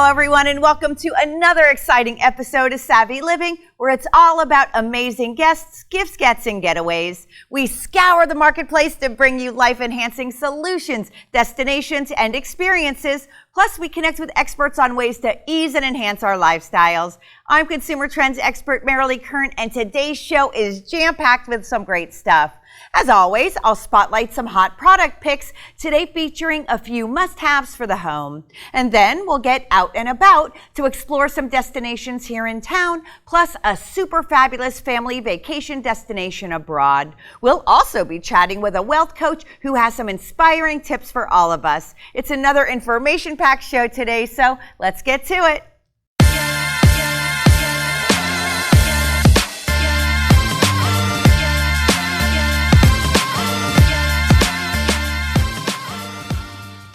Hello, everyone, and welcome to another exciting episode of Savvy Living, where it's all about amazing guests, gifts, gets, and getaways. We scour the marketplace to bring you life-enhancing solutions, destinations, and experiences. Plus, we connect with experts on ways to ease and enhance our lifestyles. I'm consumer trends expert Merilee Kern, and today's show is jam-packed with some great stuff. As always, I'll spotlight some hot product picks, today featuring a few must-haves for the home. And then we'll get out and about to explore some destinations here in town, plus a super fabulous family vacation destination abroad. We'll also be chatting with a wealth coach who has some inspiring tips for all of us. It's another information-packed show today, so let's get to it.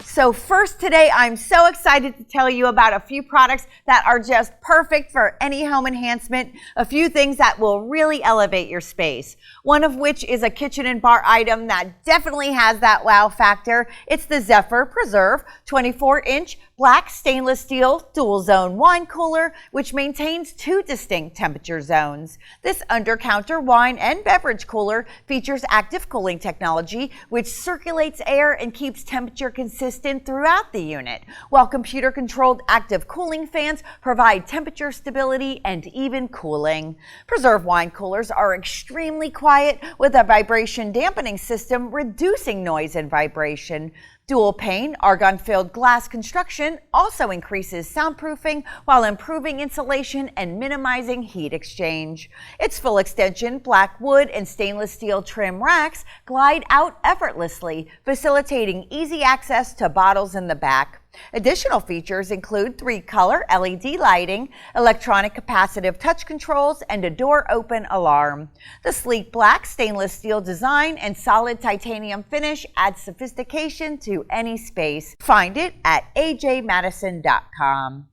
So first today, I'm so excited to tell you about a few products that are just perfect for any home enhancement, a few things that will really elevate your space. One of which is a kitchen and bar item that definitely has that wow factor. It's the Zephyr Preserve 24-inch black stainless steel dual zone wine cooler, which maintains two distinct temperature zones. This under-counter wine and beverage cooler features active cooling technology, which circulates air and keeps temperature consistent throughout the unit, while computer-controlled active cooling fans provide temperature stability and even cooling. Preserve wine coolers are extremely quiet with a vibration dampening system reducing noise and vibration. Dual pane, argon-filled glass construction also increases soundproofing while improving insulation and minimizing heat exchange. Its full extension black wood and stainless steel trim racks glide out effortlessly, facilitating easy access to bottles in the back. Additional features include 3-color LED lighting, electronic capacitive touch controls, and a door-open alarm. The sleek black stainless steel design and solid titanium finish adds sophistication to any space. Find it at ajmadison.com.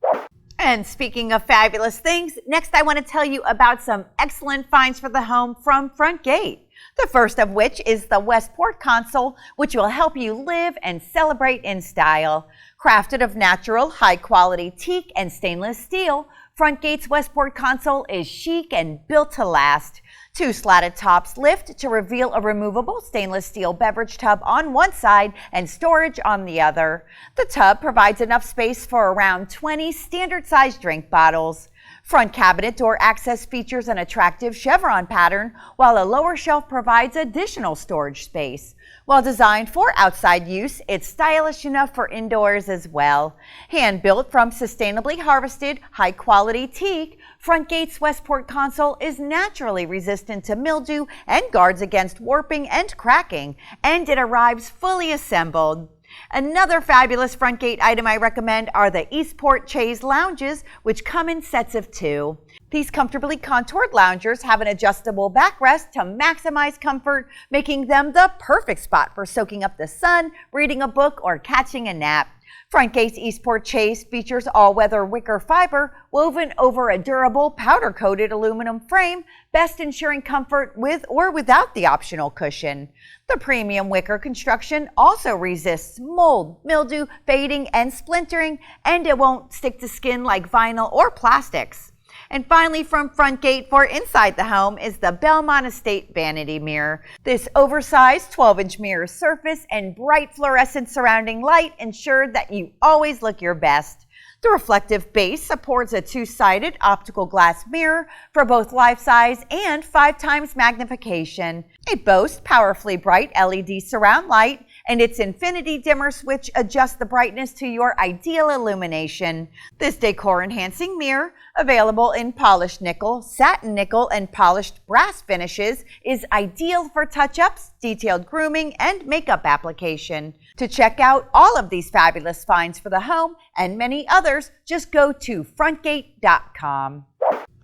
And speaking of fabulous things, next I want to tell you about some excellent finds for the home from Front Gate. The first of which is the Westport console, which will help you live and celebrate in style. Crafted of natural, high-quality teak and stainless steel, Front Gate's Westport console is chic and built to last. 2 slatted tops lift to reveal a removable stainless steel beverage tub on one side and storage on the other. The tub provides enough space for around 20 standard-sized drink bottles. Front cabinet door access features an attractive chevron pattern, while a lower shelf provides additional storage space. While designed for outside use, it's stylish enough for indoors as well. Hand-built from sustainably harvested, high-quality teak, Front Gate's Westport console is naturally resistant to mildew and guards against warping and cracking, and it arrives fully assembled. Another fabulous Front Gate item I recommend are the Eastport Chaise lounges, which come in sets of 2. These comfortably contoured loungers have an adjustable backrest to maximize comfort, making them the perfect spot for soaking up the sun, reading a book, or catching a nap. Front Gate's Eastport Chaise features all-weather wicker fiber woven over a durable powder-coated aluminum frame, best ensuring comfort with or without the optional cushion. The premium wicker construction also resists mold, mildew, fading, and splintering, and it won't stick to skin like vinyl or plastics. And finally, from Front Gate for inside the home is the Belmont Estate Vanity Mirror. This oversized 12-inch mirror surface and bright fluorescent surrounding light ensure that you always look your best. The reflective base supports a 2-sided optical glass mirror for both life size and 5 times magnification. It boasts powerfully bright LED surround light, and its infinity dimmer switch adjusts the brightness to your ideal illumination. This decor-enhancing mirror, available in polished nickel, satin nickel, and polished brass finishes, is ideal for touch-ups, detailed grooming, and makeup application. To check out all of these fabulous finds for the home and many others, just go to frontgate.com.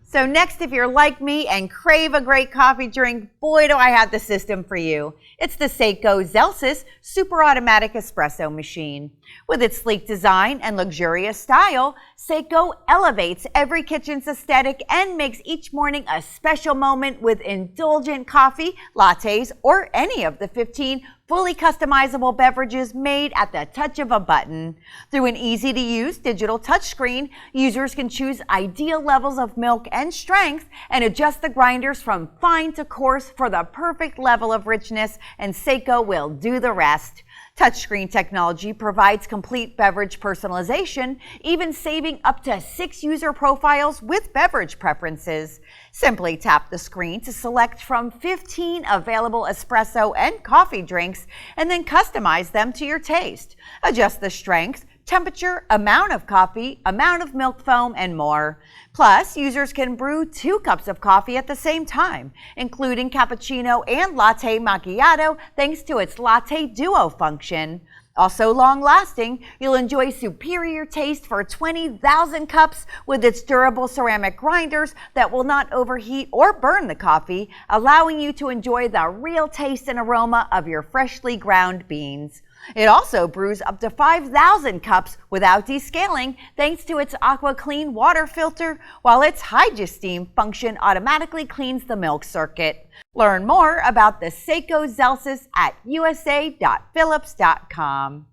So next, if you're like me and crave a great coffee drink, boy do I have the system for you. It's the Seiko Zelsis Super Automatic Espresso Machine. With its sleek design and luxurious style, Seiko elevates every kitchen's aesthetic and makes each morning a special moment with indulgent coffee, lattes, or any of the 15 fully customizable beverages made at the touch of a button. Through an easy-to-use digital touchscreen, users can choose ideal levels of milk and strength and adjust the grinders from fine to coarse for the perfect level of richness, and Seiko will do the rest. Touchscreen technology provides complete beverage personalization, even saving up to 6 user profiles with beverage preferences. Simply tap the screen to select from 15 available espresso and coffee drinks and then customize them to your taste. Adjust the strength, temperature, amount of coffee, amount of milk foam, and more. Plus, users can brew 2 cups of coffee at the same time, including cappuccino and latte macchiato, thanks to its latte duo function. Also long-lasting, you'll enjoy superior taste for 20,000 cups with its durable ceramic grinders that will not overheat or burn the coffee, allowing you to enjoy the real taste and aroma of your freshly ground beans. It also brews up to 5,000 cups without descaling thanks to its Aqua Clean water filter, while its HydroSteam function automatically cleans the milk circuit. Learn more about the Seiko Zelsis at usa.philips.com.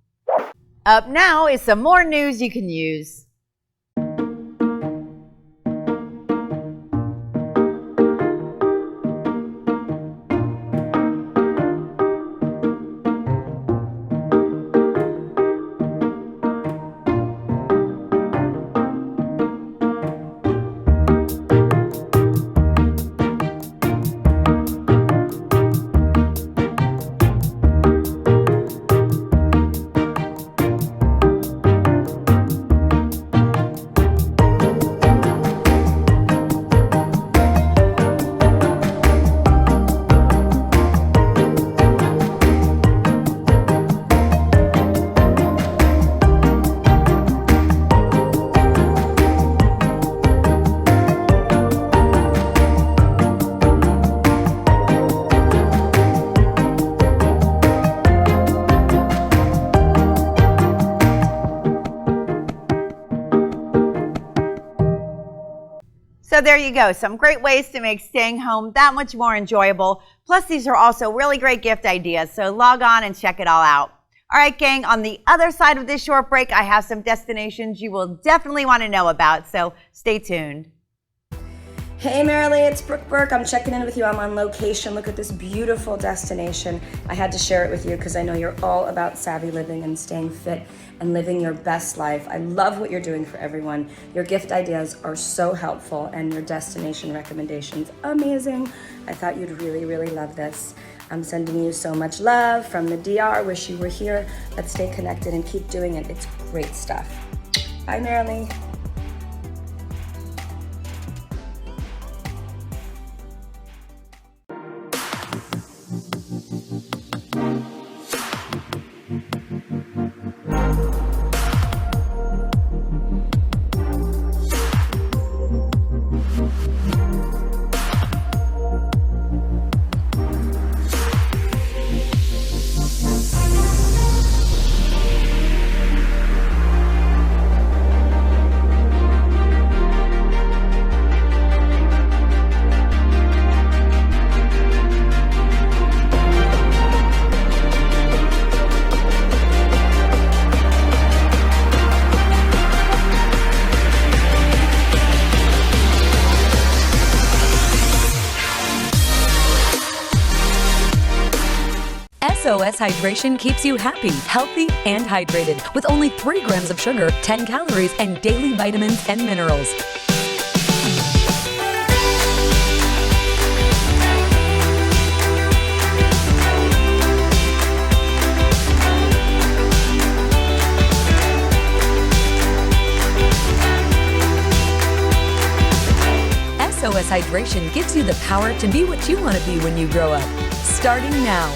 Up now is some more news you can use. So there you go, some great ways to make staying home that much more enjoyable. Plus, these are also really great gift ideas, so log on and check it all out. All right, gang, on the other side of this short break, I have some destinations you will definitely want to know about, so stay tuned. Hey Merilee, it's Brooke Burke. I'm checking in with you. I'm on location. Look at this beautiful destination. I had to share it with you because I know you're all about savvy living and staying fit and living your best life. I love what you're doing for everyone. Your gift ideas are so helpful and your destination recommendations amazing. I thought you'd really, really love this. I'm sending you so much love from the DR. Wish you were here. Let's stay connected and keep doing it. It's great stuff. Bye, Merilee. SOS Hydration keeps you happy, healthy, and hydrated with only 3 grams of sugar, 10 calories, and daily vitamins and minerals. SOS Hydration gives you the power to be what you want to be when you grow up. Starting now.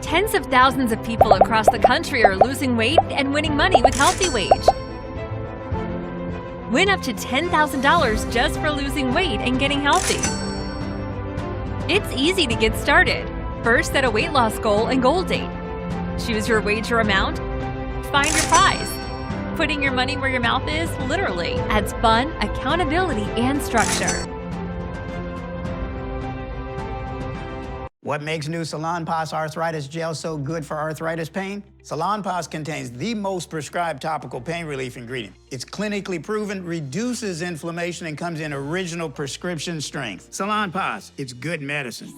Tens of thousands of people across the country are losing weight and winning money with Healthy Wage. Win up to $10,000 just for losing weight and getting healthy. It's easy to get started. First, set a weight loss goal and goal date. Choose your wager amount. Find your prize. Putting your money where your mouth is literally adds fun, accountability, and structure. What makes new Salonpas Arthritis Gel so good for arthritis pain? Salonpas contains the most prescribed topical pain relief ingredient. It's clinically proven, reduces inflammation, and comes in original prescription strength. Salonpas, it's good medicine.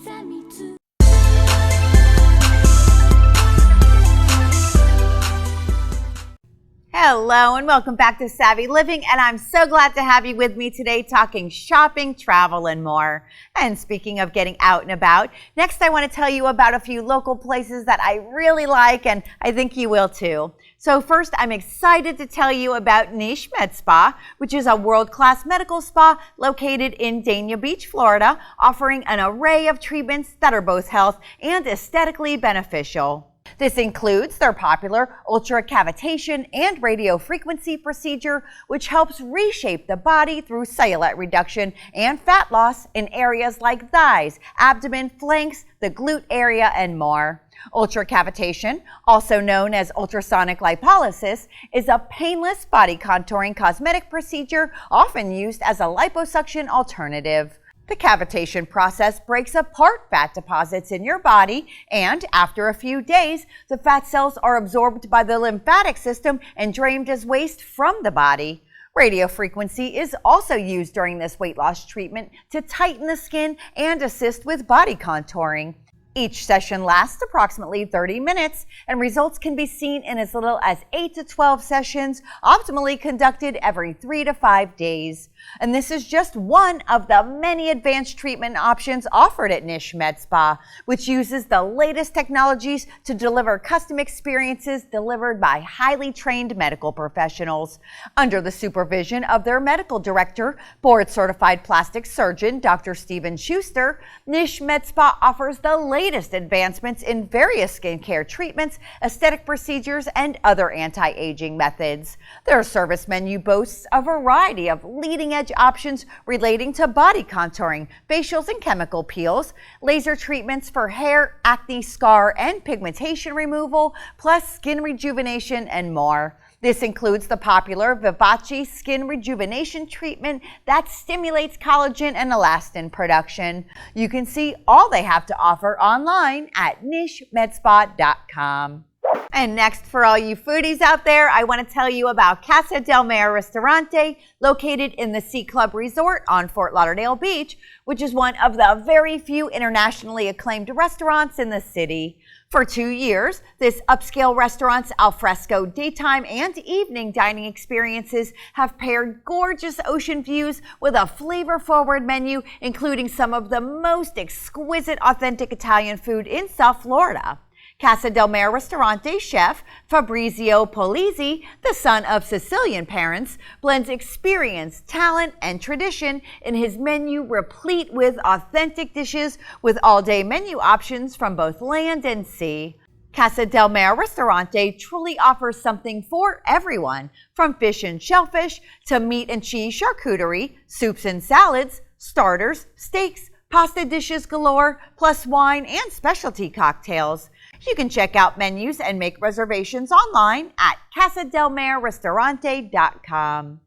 Hello and welcome back to Savvy Living, and I'm so glad to have you with me today talking shopping, travel, and more. And speaking of getting out and about, next I want to tell you about a few local places that I really like, and I think you will too. So first, I'm excited to tell you about Niche Med Spa, which is a world-class medical spa located in Dania Beach, Florida, offering an array of treatments that are both health and aesthetically beneficial. This includes their popular ultracavitation and radiofrequency procedure, which helps reshape the body through cellulite reduction and fat loss in areas like thighs, abdomen, flanks, the glute area, and more. Ultracavitation, also known as ultrasonic lipolysis, is a painless body contouring cosmetic procedure often used as a liposuction alternative. The cavitation process breaks apart fat deposits in your body, and after a few days, the fat cells are absorbed by the lymphatic system and drained as waste from the body. Radiofrequency is also used during this weight loss treatment to tighten the skin and assist with body contouring. Each session lasts approximately 30 minutes, and results can be seen in as little as 8 to 12 sessions, optimally conducted every 3 to 5 days. And this is just one of the many advanced treatment options offered at Niche Med Spa, which uses the latest technologies to deliver custom experiences delivered by highly trained medical professionals. Under the supervision of their medical director, board-certified plastic surgeon Dr. Steven Schuster, Niche Med Spa offers the latest advancements in various skincare treatments, aesthetic procedures, and other anti-aging methods. Their service menu boasts a variety of leading-edge options relating to body contouring, facials and chemical peels, laser treatments for hair, acne, scar, and pigmentation removal, plus skin rejuvenation and more. This includes the popular Vivace skin rejuvenation treatment that stimulates collagen and elastin production. You can see all they have to offer online at nichemedspa.com. And next, for all you foodies out there, I want to tell you about Casa del Mar Restaurante, located in the Sea Club Resort on Fort Lauderdale Beach, which is one of the very few internationally acclaimed restaurants in the city. For 2 years, this upscale restaurant's alfresco daytime and evening dining experiences have paired gorgeous ocean views with a flavor-forward menu, including some of the most exquisite authentic Italian food in South Florida. Casa del Mar Restaurante chef Fabrizio Polizzi, the son of Sicilian parents, blends experience, talent, and tradition in his menu replete with authentic dishes with all-day menu options from both land and sea. Casa del Mar Restaurante truly offers something for everyone, from fish and shellfish to meat and cheese charcuterie, soups and salads, starters, steaks, pasta dishes galore, plus wine and specialty cocktails. You can check out menus and make reservations online at casadelmarrestaurante.com.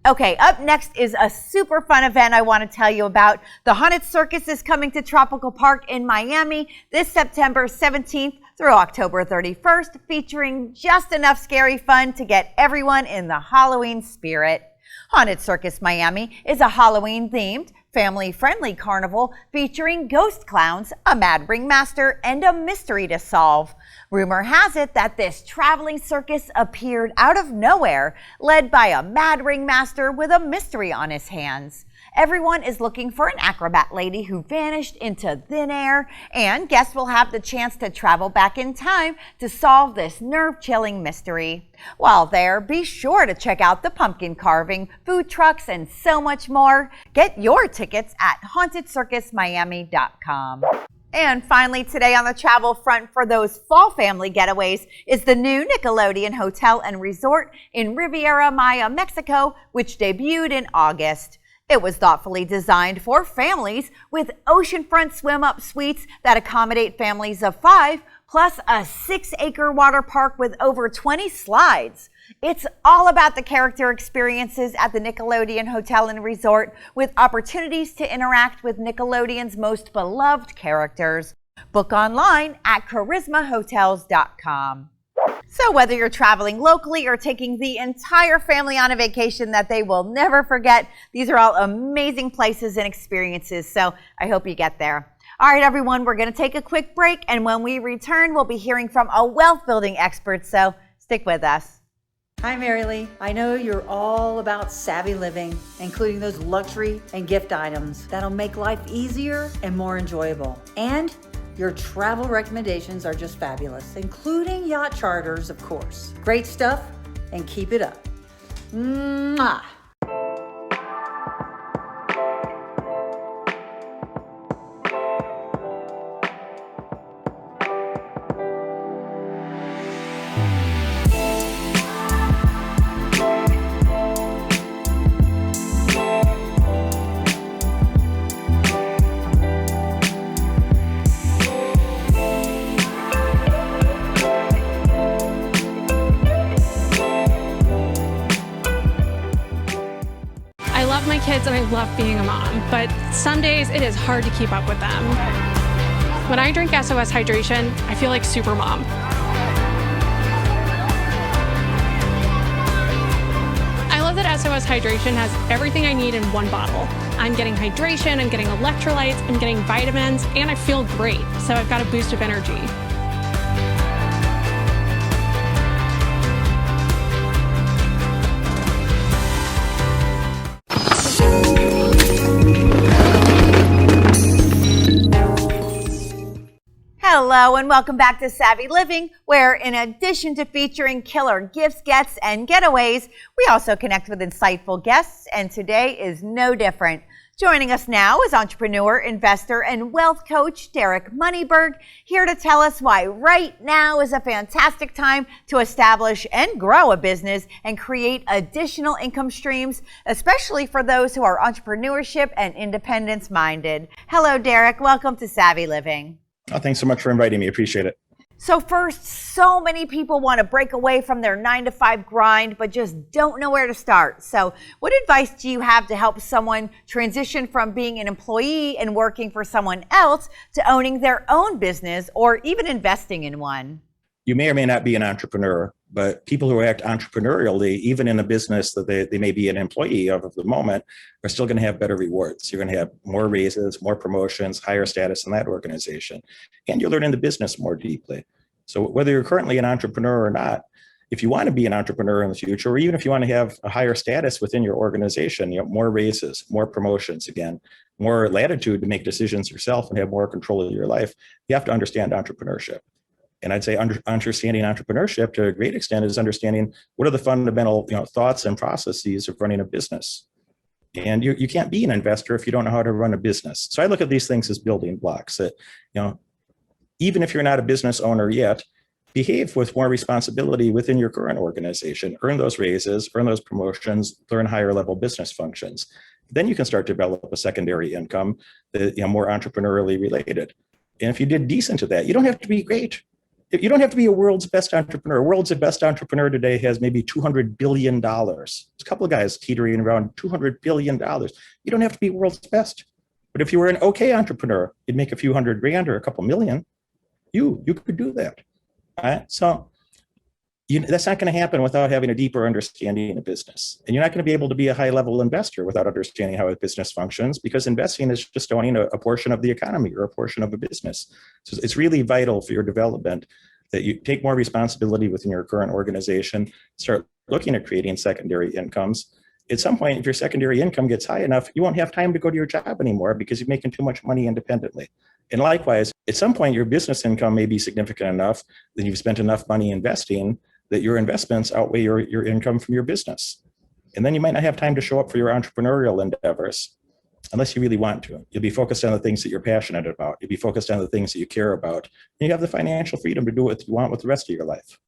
Okay, up next is a super fun event I want to tell you about. The Haunted Circus is coming to Tropical Park in Miami this September 17th through October 31st, featuring just enough scary fun to get everyone in the Halloween spirit. Haunted Circus Miami is a Halloween-themed, family-friendly carnival featuring ghost clowns, a mad ringmaster, and a mystery to solve. Rumor has it that this traveling circus appeared out of nowhere, led by a mad ringmaster with a mystery on his hands. Everyone is looking for an acrobat lady who vanished into thin air, and guests will have the chance to travel back in time to solve this nerve-chilling mystery. While there, be sure to check out the pumpkin carving, food trucks, and so much more. Get your tickets at hauntedcircusmiami.com. And finally, today on the travel front for those fall family getaways is the new Nickelodeon Hotel and Resort in Riviera Maya, Mexico, which debuted in August. It was thoughtfully designed for families with oceanfront swim-up suites that accommodate families of 5, plus a 6-acre water park with over 20 slides. It's all about the character experiences at the Nickelodeon Hotel and Resort, with opportunities to interact with Nickelodeon's most beloved characters. Book online at charismahotels.com. So whether you're traveling locally or taking the entire family on a vacation that they will never forget, these are all amazing places and experiences. So I hope you get there. All right, everyone, we're going to take a quick break. And when we return, we'll be hearing from a wealth building expert. So stick with us. Hi, Merilee. I know you're all about savvy living, including those luxury and gift items that'll make life easier and more enjoyable. And your travel recommendations are just fabulous, including yacht charters, of course. Great stuff, and keep it up. Mwah! Kids and I love being a mom, but some days it is hard to keep up with them. When I drink SOS Hydration, I feel like super mom. I love that SOS Hydration has everything I need in one bottle. I'm getting hydration, I'm getting electrolytes, I'm getting vitamins, and I feel great, so I've got a boost of energy. Hello and welcome back to Savvy Living, where in addition to featuring killer gifts, gets, and getaways, we also connect with insightful guests, and today is no different. Joining us now is entrepreneur, investor, and wealth coach Derek Moneyberg, here to tell us why right now is a fantastic time to establish and grow a business and create additional income streams, especially for those who are entrepreneurship and independence minded. Hello, Derek. Welcome to Savvy Living. Oh, thanks so much for inviting me. Appreciate it. So first, so many people want to break away from their 9-to-5 grind, but just don't know where to start. So what advice do you have to help someone transition from being an employee and working for someone else to owning their own business or even investing in one? You may or may not be an entrepreneur, but people who act entrepreneurially, even in a business that they may be an employee of the moment, are still going to have better rewards. You're going to have more raises, more promotions, higher status in that organization, and you're learning the business more deeply. So whether you're currently an entrepreneur or not, if you want to be an entrepreneur in the future, or even if you want to have a higher status within your organization, more raises, more promotions, again, more latitude to make decisions yourself and have more control of your life, you have to understand entrepreneurship. And I'd say understanding entrepreneurship to a great extent is understanding what are the fundamental thoughts and processes of running a business. And you can't be an investor if you don't know how to run a business. So I look at these things as building blocks that, even if you're not a business owner yet, behave with more responsibility within your current organization, earn those raises, earn those promotions, learn higher level business functions. Then you can start to develop a secondary income that more entrepreneurially related. And if you did decent at that, you don't have to be great. You don't have to be a world's best entrepreneur. World's best entrepreneur today has maybe $200 billion. There's a couple of guys teetering around $200 billion. You don't have to be world's best. But if you were an okay entrepreneur, you'd make a few hundred grand or a couple million. You could do that. All right? So that's not going to happen without having a deeper understanding of business. And you're not going to be able to be a high-level investor without understanding how a business functions, because investing is just owning a portion of the economy or a portion of a business. So it's really vital for your development that you take more responsibility within your current organization, start looking at creating secondary incomes. At some point, if your secondary income gets high enough, you won't have time to go to your job anymore because you're making too much money independently. And likewise, at some point, your business income may be significant enough that you've spent enough money investing that your investments outweigh your income from your business. And then you might not have time to show up for your entrepreneurial endeavors unless you really want to. You'll be focused on the things that you're passionate about. You'll be focused on the things that you care about. And you have the financial freedom to do what you want with the rest of your life.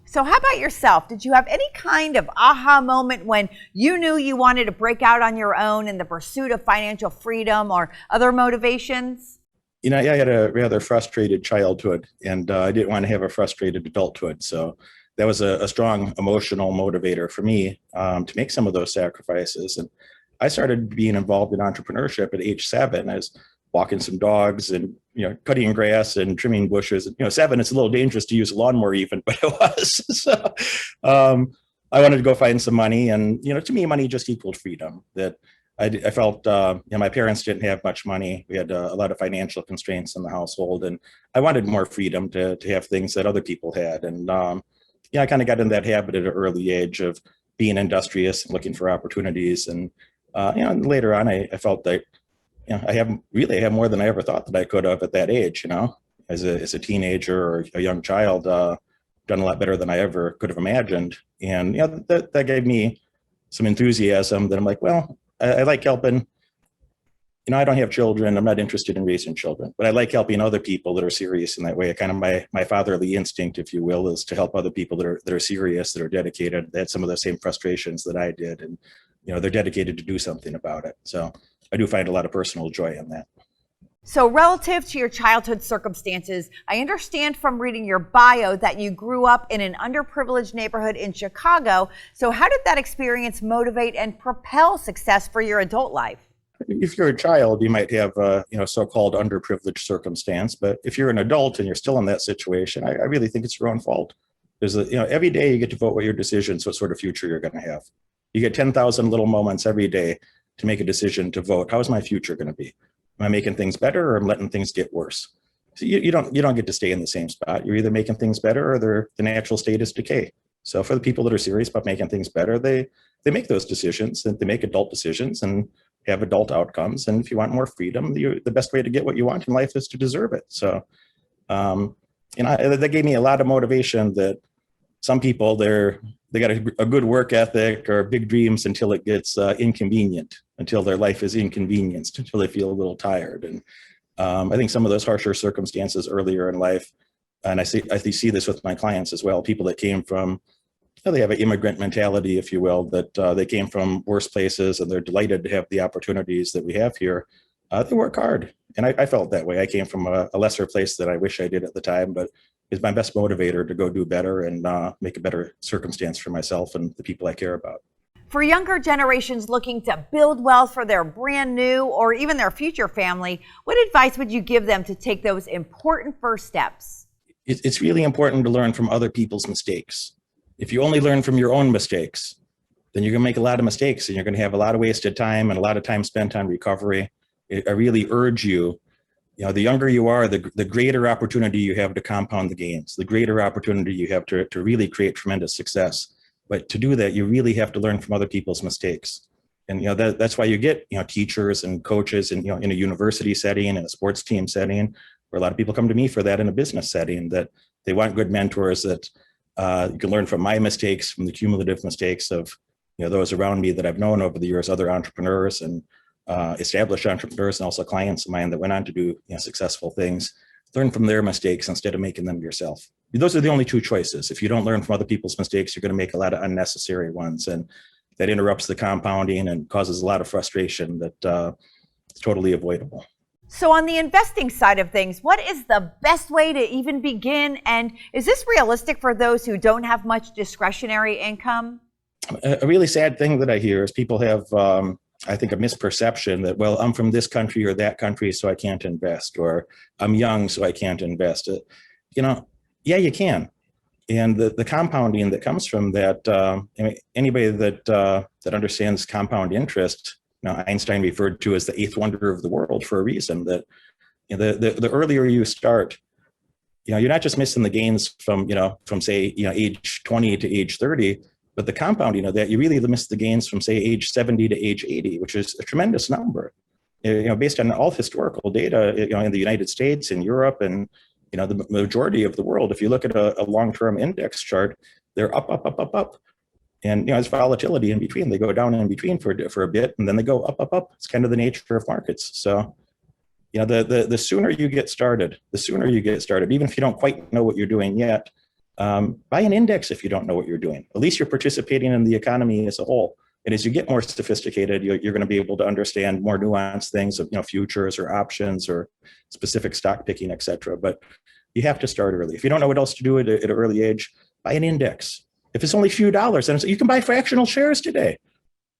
So how about yourself? Did you have any kind of aha moment when you knew you wanted to break out on your own in the pursuit of financial freedom or other motivations? I had a rather frustrated childhood, and I didn't want to have a frustrated adulthood. So that was a strong emotional motivator for me to make some of those sacrifices. And I started being involved in entrepreneurship at age 7. I was walking some dogs and cutting grass and trimming bushes. 7, it's a little dangerous to use a lawnmower even, but it was. So I wanted to go find some money, and to me, money just equaled freedom. That I felt my parents didn't have much money. We had a lot of financial constraints in the household, and I wanted more freedom to have things that other people had. And I kind of got in that habit at an early age of being industrious and looking for opportunities. And later on, I felt that I have more than I ever thought that I could have at that age. As a teenager or a young child, done a lot better than I ever could have imagined. And that gave me some enthusiasm that I'm like, well, I like helping. I don't have children. I'm not interested in raising children, but I like helping other people that are serious in that way. Kind of my fatherly instinct, if you will, is to help other people that are serious, that are dedicated. They had some of the same frustrations that I did, and they're dedicated to do something about it. So I do find a lot of personal joy in that. So relative to your childhood circumstances, I understand from reading your bio that you grew up in an underprivileged neighborhood in Chicago. So how did that experience motivate and propel success for your adult life? If you're a child, you might have a so-called underprivileged circumstance, but if you're an adult and you're still in that situation, I really think it's your own fault. There's every day you get to vote with your decisions what sort of future you're going to have. You get 10,000 little moments every day to make a decision to vote. How is my future going to be? Am I making things better, or am I letting things get worse? So you don't get to stay in the same spot. You're either making things better, or the natural state is decay. So for the people that are serious about making things better, they make those decisions, and they make adult decisions and have adult outcomes. And if you want more freedom, the best way to get what you want in life is to deserve it. So that gave me a lot of motivation. That some people they got a good work ethic or big dreams until it gets inconvenient, until their life is inconvenienced, until they feel a little tired. And I think some of those harsher circumstances earlier in life, and I see this with my clients as well, people that came from, they have an immigrant mentality, if you will, that they came from worse places and they're delighted to have the opportunities that we have here. They work hard. And I felt that way. I came from a lesser place than I wish I did at the time, but it's my best motivator to go do better and make a better circumstance for myself and the people I care about. For younger generations looking to build wealth for their brand new or even their future family, what advice would you give them to take those important first steps? It's really important to learn from other people's mistakes. If you only learn from your own mistakes, then you're going to make a lot of mistakes and you're going to have a lot of wasted time and a lot of time spent on recovery. I really urge you, the younger you are, the greater opportunity you have to compound the gains, the greater opportunity you have to really create tremendous success. But to do that, you really have to learn from other people's mistakes. And that's why you get teachers and coaches in a university setting, in a sports team setting, where a lot of people come to me for that, in a business setting, that they want good mentors that you can learn from my mistakes, from the cumulative mistakes of those around me that I've known over the years, other entrepreneurs and established entrepreneurs, and also clients of mine that went on to do successful things. Learn from their mistakes instead of making them yourself. Those are the only two choices. If you don't learn from other people's mistakes, you're going to make a lot of unnecessary ones, and that interrupts the compounding and causes a lot of frustration that is totally avoidable. So on the investing side of things, what is the best way to even begin? And is this realistic for those who don't have much discretionary income? A really sad thing that I hear is people have, I think, a misperception that, well, I'm from this country or that country, so I can't invest, or I'm young, so I can't invest. Yeah, you can. And the compounding that comes from that, anybody that understands compound interest, Einstein referred to as the eighth wonder of the world for a reason. That the earlier you start, you're not just missing the gains from say age 20 to age 30, but the compounding of that, you really miss the gains from say age 70 to age 80, which is a tremendous number. Based on all historical data, in the United States, in Europe, and the majority of the world, if you look at a long-term index chart, they're up. And there's volatility in between. They go down in between for a bit, and then they go up. It's kind of the nature of markets. So, the sooner you get started, even if you don't quite know what you're doing yet, buy an index if you don't know what you're doing. At least you're participating in the economy as a whole. And as you get more sophisticated, you're going to be able to understand more nuanced things of futures or options or specific stock picking, et cetera. But you have to start early. If you don't know what else to do at an early age, buy an index. If it's only a few dollars, and you can buy fractional shares today.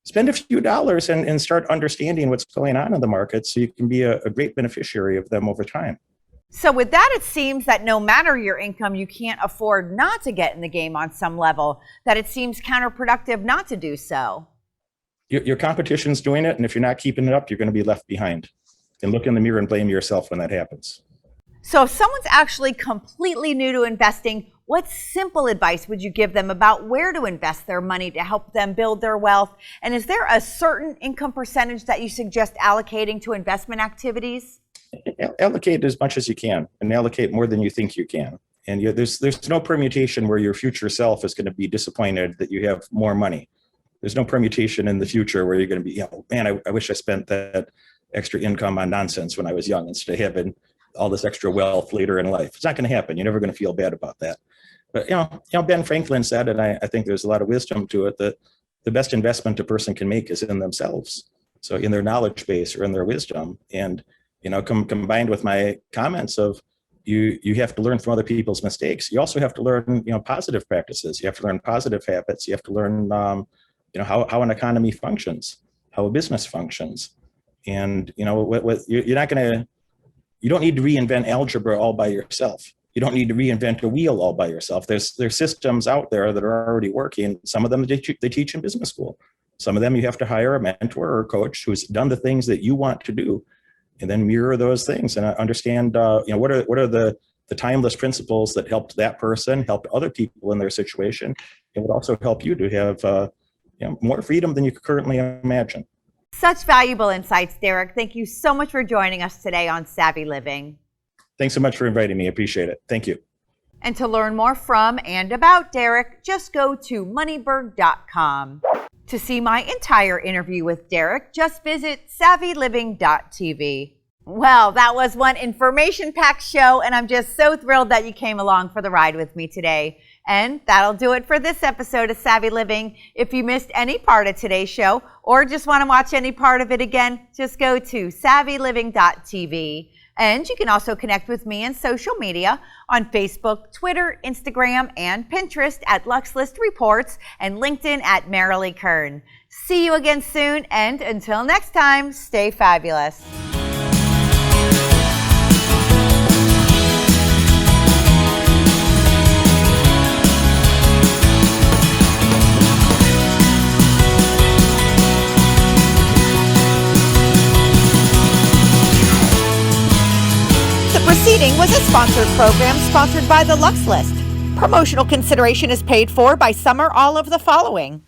Spend a few dollars and start understanding what's going on in the market so you can be a great beneficiary of them over time. So with that, it seems that no matter your income, you can't afford not to get in the game on some level, that it seems counterproductive not to do so. Your competition's doing it, and if you're not keeping it up, you're going to be left behind. And look in the mirror and blame yourself when that happens. So if someone's actually completely new to investing, what simple advice would you give them about where to invest their money to help them build their wealth? And is there a certain income percentage that you suggest allocating to investment activities? Allocate as much as you can, and allocate more than you think you can. And there's no permutation where your future self is going to be disappointed that you have more money. There's no permutation in the future where you're going to be, man, I wish I spent that extra income on nonsense when I was young instead of having all this extra wealth later in life. It's not going to happen. You're never going to feel bad about that. But Ben Franklin said, and I think there's a lot of wisdom to it, that the best investment a person can make is in themselves. So in their knowledge base or in their wisdom. And combined with my comments of you have to learn from other people's mistakes. You also have to learn, positive practices. You have to learn positive habits. You have to learn, how an economy functions, how a business functions. And, you're not going to, you don't need to reinvent algebra all by yourself. You don't need to reinvent a wheel all by yourself. There's systems out there that are already working. Some of them they teach in business school. Some of them you have to hire a mentor or a coach who's done the things that you want to do, and then mirror those things and understand, what are the timeless principles that helped that person, helped other people in their situation. It would also help you to have more freedom than you could currently imagine. Such valuable insights, Derek. Thank you so much for joining us today on Savvy Living. Thanks so much for inviting me. I appreciate it. Thank you. And to learn more from and about Derek, just go to moneyberg.com. To see my entire interview with Derek, just visit savvyliving.tv. Well, that was one information-packed show, and I'm just so thrilled that you came along for the ride with me today. And that'll do it for this episode of Savvy Living. If you missed any part of today's show or just want to watch any part of it again, just go to savvyliving.tv. And you can also connect with me on social media on Facebook, Twitter, Instagram, and Pinterest at LuxList Reports and LinkedIn at Merilee Kern. See you again soon, and until next time, stay fabulous. Proceeding was a sponsored program sponsored by the Lux List. Promotional consideration is paid for by some or all of the following.